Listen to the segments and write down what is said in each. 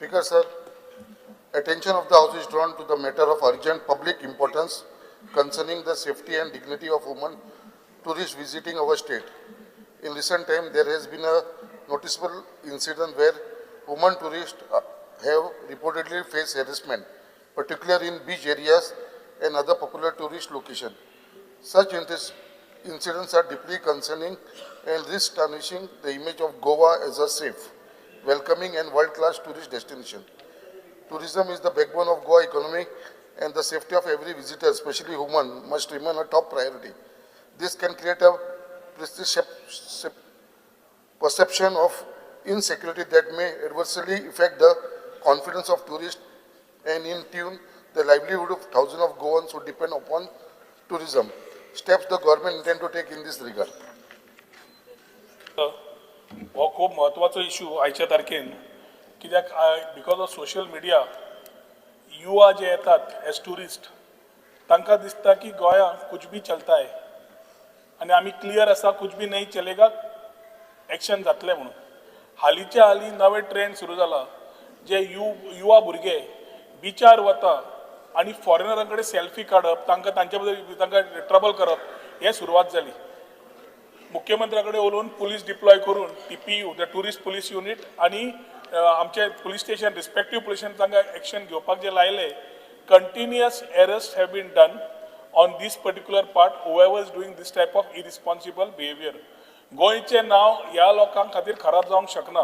Speaker, sir, attention of the House is drawn to the matter of urgent public importance concerning the safety and dignity of women tourists visiting our state. In recent time, there has been a noticeable incident where women tourists have reportedly faced harassment, particularly in beach areas and other popular tourist locations. Such incidents are deeply concerning and risk tarnishing the image of Goa as a safe, welcoming and world-class tourist destination. Tourism is the backbone of Goa economy, and the safety of every visitor, especially women, must remain a top priority. This can create a perception of insecurity that may adversely affect the confidence of tourists and in tune the livelihood of thousands of Goans who depend upon tourism. Steps the government intend to take in this regard. हो खूप महत्वाचो issue आयच्या तारखेन कित्याक because of social media युवा जे येतात age tourist तांकां दिसता की गोंया कुछ भी चलता है आनी आमी क्लियर आसा कुछ भी नहीं चलेगा एक्शन जातलें म्हणून हालींच्या हालीं नवे ट्रेंड सुरू जाला जे युवा भुरगे बिचार वता आनी फॉरेनरां कडेन सेल्फी काडप तांकां तांचे बद्दल तांकां ट्रबल करप हे सुरवात जाली मुख्यमंत्र्याकडे उलोवन पुलीस डिप्लॉय करून TPU the tourist police unit आणि आमचे पुलीस स्टेशन रिस्पेक्टिव्ह पुलिसांनी तांकां एक्शन घेवपाक जे लायले continuous arrest have been done on this particular part whoever is doing this type of irresponsible behaviour गोंयचें नांव ह्या लोकां खातीर खराब जावंक शकना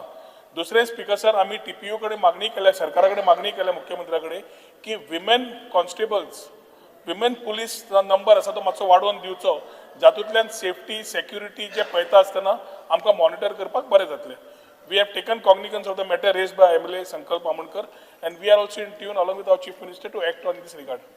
दुसरें स्पीकर सर आमी TPU कडेन मागणी केल्या सरकारा कडेन मागणी केल्या मुख्यमंत्र्या कडेन की women constables women police number आसा तो मातसो वाडोवन दिवचो जातूंतल्यान सेफ्टी सेक्युरिटी जे पळयता आसतना आमकां मॉनिटर करपाक बरें जातलें we have taken cognisance of the matter raised by MLA Sankalp Amonkar and we are also in tune along with our Chief Minister to act on this regard.